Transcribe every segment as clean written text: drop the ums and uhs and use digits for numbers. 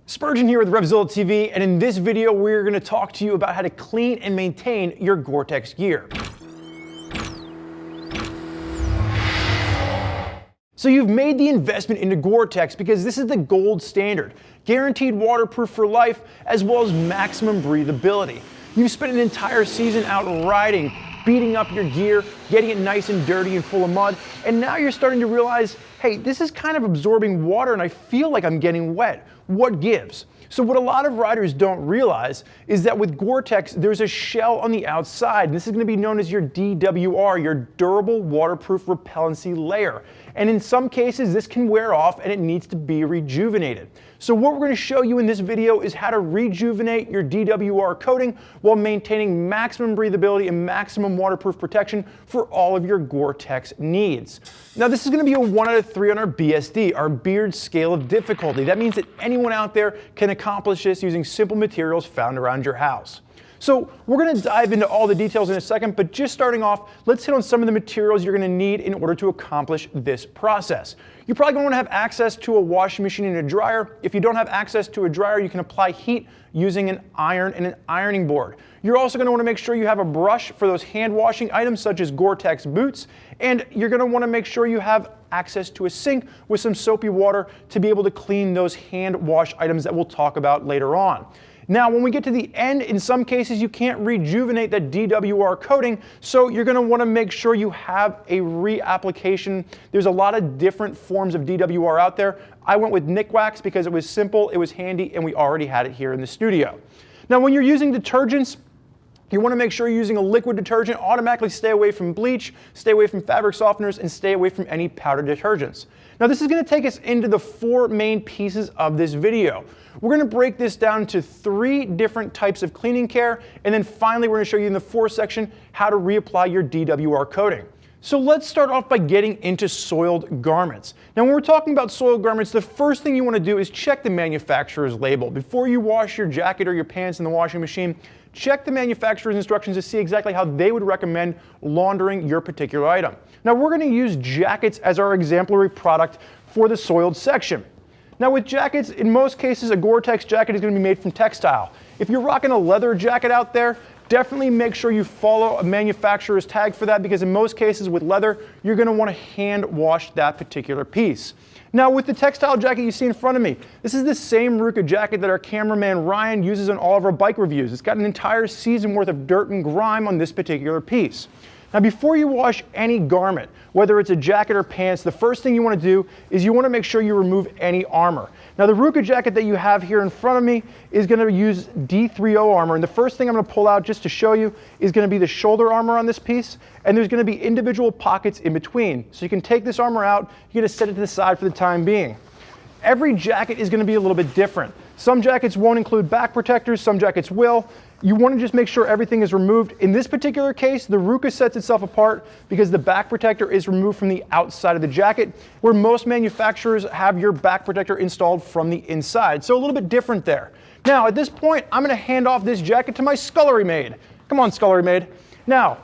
Spurgeon here with RevZilla TV, and in this video we're going to talk to you about how to clean and maintain your Gore-Tex gear. So you've made the investment into Gore-Tex because this is the gold standard, guaranteed waterproof for life as well as maximum breathability. You've spent an entire season out riding, beating up your gear, getting it nice and dirty and full of mud, and now you're starting to realize, hey, this is kind of absorbing water and I feel like I'm getting wet. What gives? So what a lot of riders don't realize is that with Gore-Tex, there's a shell on the outside. This is going to be known as your DWR, your durable waterproof repellency layer. And in some cases, this can wear off and it needs to be rejuvenated. So what we're going to show you in this video is how to rejuvenate your DWR coating while maintaining maximum breathability and maximum waterproof protection for all of your Gore-Tex needs. Now this is going to be a 1 out of 3 on our BSD, our Beard Scale of Difficulty. That means that anyone out there can accomplish this using simple materials found around your house. So we're going to dive into all the details in a second, but just starting off, let's hit on some of the materials you're going to need in order to accomplish this process. You're probably going to want to have access to a washing machine and a dryer. If you don't have access to a dryer, you can apply heat using an iron and an ironing board. You're also going to want to make sure you have a brush for those hand washing items such as Gore-Tex boots, and you're going to want to make sure you have access to a sink with some soapy water to be able to clean those hand wash items that we'll talk about later on. Now, when we get to the end, in some cases, you can't rejuvenate that DWR coating, so you're going to want to make sure you have a reapplication. There's a lot of different forms of DWR out there. I went with Nick Wax because it was simple, it was handy, and we already had it here in the studio. Now, when you're using detergents, you want to make sure you're using a liquid detergent. Automatically stay away from bleach, stay away from fabric softeners, and stay away from any powdered detergents. Now this is going to take us into the 4 main pieces of this video. We're going to break this down into 3 different types of cleaning care, and then finally we're going to show you in the 4th section how to reapply your DWR coating. So let's start off by getting into soiled garments. Now when we're talking about soiled garments, the first thing you want to do is check the manufacturer's label. Before you wash your jacket or your pants in the washing machine, check the manufacturer's instructions to see exactly how they would recommend laundering your particular item. Now we're going to use jackets as our exemplary product for the soiled section. Now with jackets, in most cases a Gore-Tex jacket is going to be made from textile. If you're rocking a leather jacket out there, definitely make sure you follow a manufacturer's tag for that, because in most cases with leather, you're going to want to hand wash that particular piece. Now with the textile jacket you see in front of me, this is the same Ruka jacket that our cameraman Ryan uses in all of our bike reviews. It's got an entire season worth of dirt and grime on this particular piece. Now before you wash any garment, whether it's a jacket or pants, the first thing you want to do is you want to make sure you remove any armor. Now the Ruka jacket that you have here in front of me is going to use D30 armor, and the first thing I'm going to pull out just to show you is going to be the shoulder armor on this piece, and there's going to be individual pockets in between. So you can take this armor out, you're going to set it to the side for the time being. Every jacket is going to be a little bit different. Some jackets won't include back protectors, some jackets will. You want to just make sure everything is removed. In this particular case, the Ruka sets itself apart because the back protector is removed from the outside of the jacket, where most manufacturers have your back protector installed from the inside. So a little bit different there. Now, at this point, I'm going to hand off this jacket to my scullery maid. Come on, scullery maid. Now,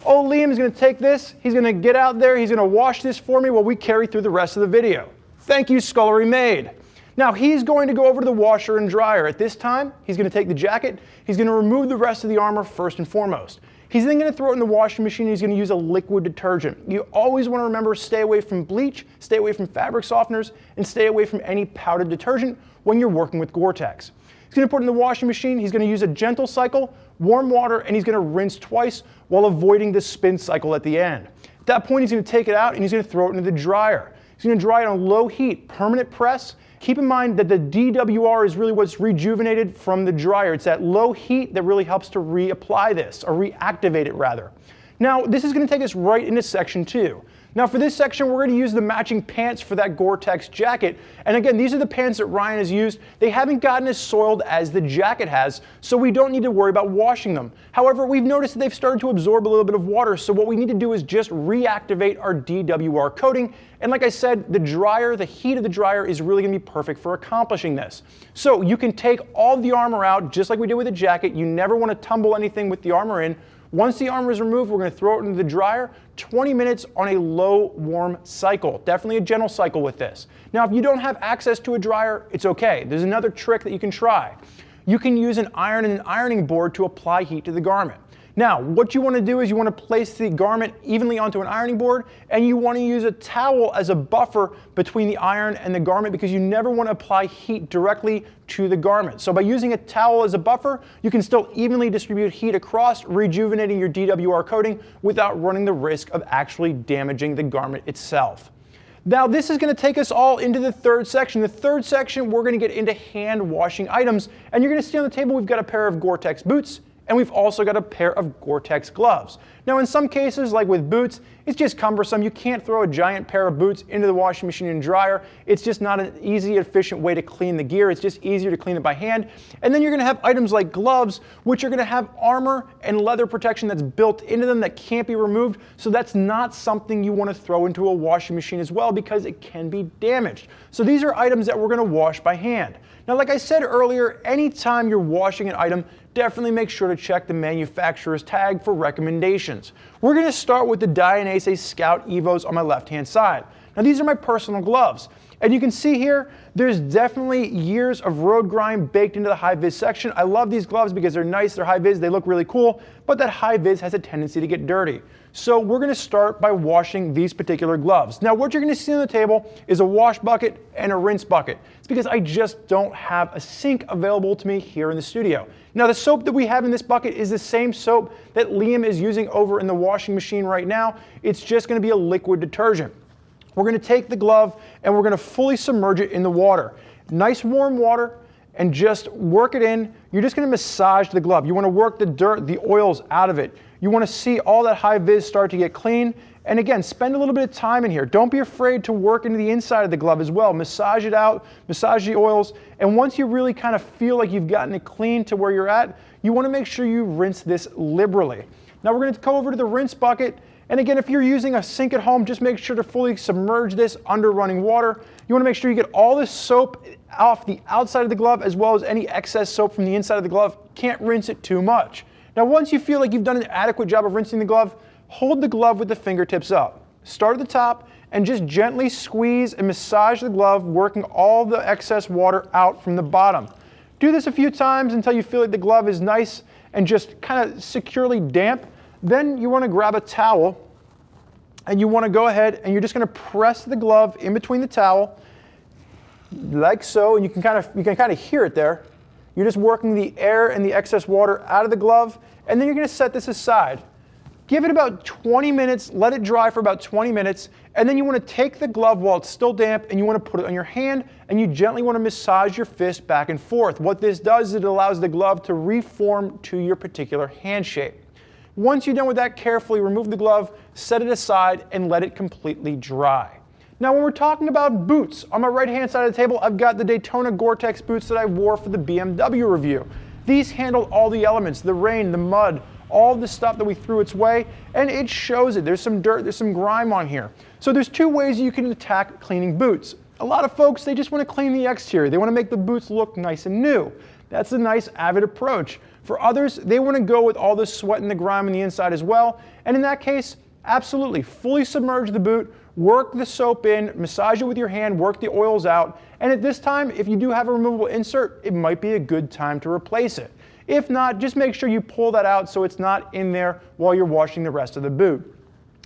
old Liam is going to take this, he's going to get out there, he's going to wash this for me while we carry through the rest of the video. Thank you, scullery maid. Now he's going to go over to the washer and dryer. At this time, he's going to take the jacket, he's going to remove the rest of the armor first and foremost. He's then going to throw it in the washing machine, and he's going to use a liquid detergent. You always want to remember, stay away from bleach, stay away from fabric softeners, and stay away from any powdered detergent when you're working with Gore-Tex. He's going to put it in the washing machine, he's going to use a gentle cycle, warm water, and he's going to rinse twice while avoiding the spin cycle at the end. At that point, he's going to take it out and he's going to throw it into the dryer. He's going to dry it on low heat, permanent press. Keep in mind that the DWR is really what's rejuvenated from the dryer. It's that low heat that really helps to reapply this, or reactivate it rather. Now, this is going to take us right into section 2. Now for this section, we're going to use the matching pants for that Gore-Tex jacket. And again, these are the pants that Ryan has used. They haven't gotten as soiled as the jacket has, so we don't need to worry about washing them. However, we've noticed that they've started to absorb a little bit of water, so what we need to do is just reactivate our DWR coating. And like I said, the dryer, the heat of the dryer is really going to be perfect for accomplishing this. So you can take all the armor out, just like we did with the jacket. You never want to tumble anything with the armor in. Once the armor is removed, we're going to throw it into the dryer, 20 minutes on a low warm cycle. Definitely a gentle cycle with this. Now, if you don't have access to a dryer, it's okay. There's another trick that you can try. You can use an iron and an ironing board to apply heat to the garment. Now, what you want to do is you want to place the garment evenly onto an ironing board, and you want to use a towel as a buffer between the iron and the garment because you never want to apply heat directly to the garment. So by using a towel as a buffer, you can still evenly distribute heat across, rejuvenating your DWR coating without running the risk of actually damaging the garment itself. Now, this is going to take us all into the third section. The third section, we're going to get into hand washing items, and you're going to see on the table we've got a pair of Gore-Tex boots, and we've also got a pair of Gore-Tex gloves. Now, in some cases, like with boots, it's just cumbersome. You can't throw a giant pair of boots into the washing machine and dryer. It's just not an easy, efficient way to clean the gear. It's just easier to clean it by hand. And then you're going to have items like gloves, which are going to have armor and leather protection that's built into them that can't be removed. So that's not something you want to throw into a washing machine as well because it can be damaged. So these are items that we're going to wash by hand. Now, like I said earlier, anytime you're washing an item, definitely make sure to check the manufacturer's tag for recommendations. We're going to start with the Dainese Scout Evos on my left-hand side. Now, these are my personal gloves. And you can see here, there's definitely years of road grime baked into the high-vis section. I love these gloves because they're nice, they're high-vis, they look really cool, but that high-vis has a tendency to get dirty. So we're going to start by washing these particular gloves. Now, what you're going to see on the table is a wash bucket and a rinse bucket. It's because I just don't have a sink available to me here in the studio. Now, the soap that we have in this bucket is the same soap that Liam is using over in the washing machine right now. It's just going to be a liquid detergent. We're going to take the glove and we're going to fully submerge it in the water. Nice warm water, and just work it in. You're just going to massage the glove. You want to work the dirt, the oils out of it. You want to see all that high vis start to get clean. And again, spend a little bit of time in here. Don't be afraid to work into the inside of the glove as well. Massage it out, massage the oils. And once you really kind of feel like you've gotten it clean to where you're at, you want to make sure you rinse this liberally. Now we're going to go over to the rinse bucket. And again, if you're using a sink at home, just make sure to fully submerge this under running water. You want to make sure you get all this soap off the outside of the glove as well as any excess soap from the inside of the glove. Can't rinse it too much. Now, once you feel like you've done an adequate job of rinsing the glove, hold the glove with the fingertips up. Start at the top and just gently squeeze and massage the glove, working all the excess water out from the bottom. Do this a few times until you feel like the glove is nice and just kind of securely damp. Then you want to grab a towel and you want to go ahead and you're just going to press the glove in between the towel like so, and you can kind of hear it there. You're just working the air and the excess water out of the glove, and then you're going to set this aside. Give it about 20 minutes, let it dry for about 20 minutes, and then you want to take the glove while it's still damp and you want to put it on your hand, and you gently want to massage your fist back and forth. What this does is it allows the glove to reform to your particular hand shape. Once you're done with that, carefully remove the glove, set it aside, and let it completely dry. Now, when we're talking about boots, on my right-hand side of the table, I've got the Daytona Gore-Tex boots that I wore for the BMW review. These handle all the elements, the rain, the mud, all the stuff that we threw its way, and it shows it. There's some dirt, there's some grime on here. So there's two ways you can attack cleaning boots. A lot of folks, they just want to clean the exterior. They want to make the boots look nice and new. That's a nice, avid approach. For others, they want to go with all the sweat and the grime on the inside as well, and in that case, absolutely, fully submerge the boot, work the soap in, massage it with your hand, work the oils out, and at this time, if you do have a removable insert, it might be a good time to replace it. If not, just make sure you pull that out so it's not in there while you're washing the rest of the boot.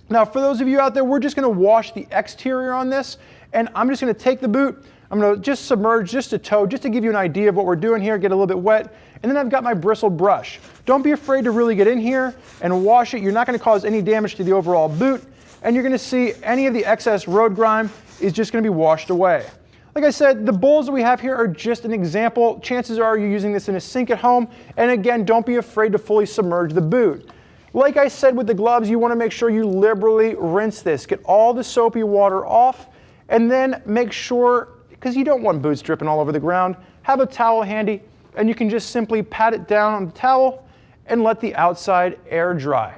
Now, for those of you out there, we're just going to wash the exterior on this, and I'm just going to take the boot, I'm going to just submerge just a toe, just to give you an idea of what we're doing here, get a little bit wet, and then I've got my bristled brush. Don't be afraid to really get in here and wash it. You're not going to cause any damage to the overall boot, and you're going to see any of the excess road grime is just going to be washed away. Like I said, the bowls that we have here are just an example. Chances are you're using this in a sink at home, and again, don't be afraid to fully submerge the boot. Like I said with the gloves, you want to make sure you liberally rinse this. Get all the soapy water off, and then make sure, because you don't want boots dripping all over the ground, have a towel handy, and you can just simply pat it down on the towel and let the outside air dry.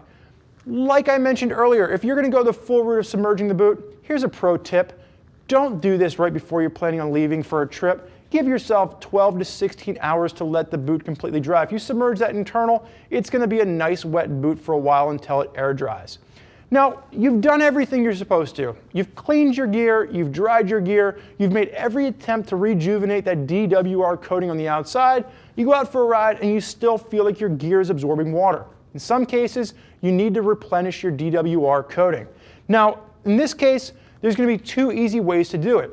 Like I mentioned earlier, if you're going to go the full route of submerging the boot, here's a pro tip. Don't do this right before you're planning on leaving for a trip. give yourself 12 to 16 hours to let the boot completely dry. If you submerge that internal, it's going to be a nice wet boot for a while until it air dries. Now, you've done everything you're supposed to. You've cleaned your gear, you've dried your gear, you've made every attempt to rejuvenate that DWR coating on the outside. You go out for a ride and you still feel like your gear is absorbing water. In some cases, you need to replenish your DWR coating. Now, in this case, there's going to be two easy ways to do it.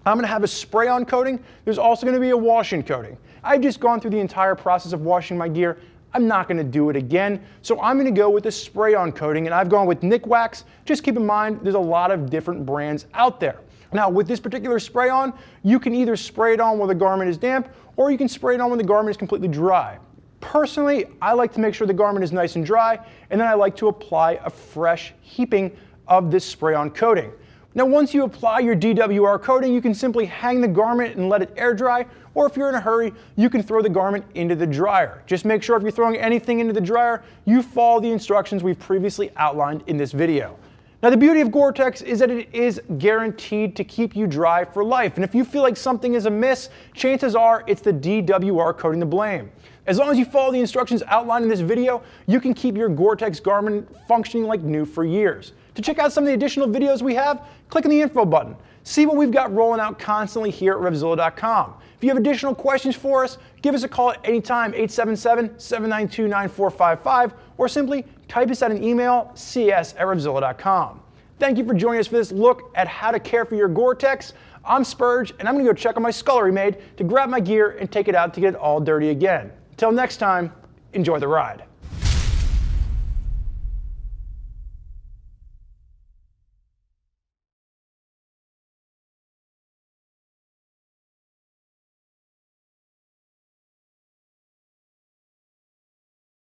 I'm going to have a spray-on coating. There's also going to be a wash-in coating. I've just gone through the entire process of washing my gear. I'm not going to do it again, so I'm going to go with the spray-on coating, and I've gone with Nick Wax. Just keep in mind, there's a lot of different brands out there. Now, with this particular spray-on, you can either spray it on when the garment is damp, or you can spray it on when the garment is completely dry. Personally, I like to make sure the garment is nice and dry, and then I like to apply a fresh heaping of this spray-on coating. Now, once you apply your DWR coating, you can simply hang the garment and let it air dry, or if you're in a hurry, you can throw the garment into the dryer. Just make sure if you're throwing anything into the dryer, you follow the instructions we've previously outlined in this video. Now, the beauty of Gore-Tex is that it is guaranteed to keep you dry for life, and if you feel like something is amiss, chances are it's the DWR coating to blame. As long as you follow the instructions outlined in this video, you can keep your Gore-Tex garment functioning like new for years. To check out some of the additional videos we have, click on the info button. See what we've got rolling out constantly here at RevZilla.com. If you have additional questions for us, give us a call at any time, 877-792-9455, or simply type us out an email, cs@RevZilla.com. Thank you for joining us for this look at how to care for your Gore-Tex. I'm Spurge, and I'm going to go check on my scullery maid to grab my gear and take it out to get it all dirty again. Until next time, enjoy the ride.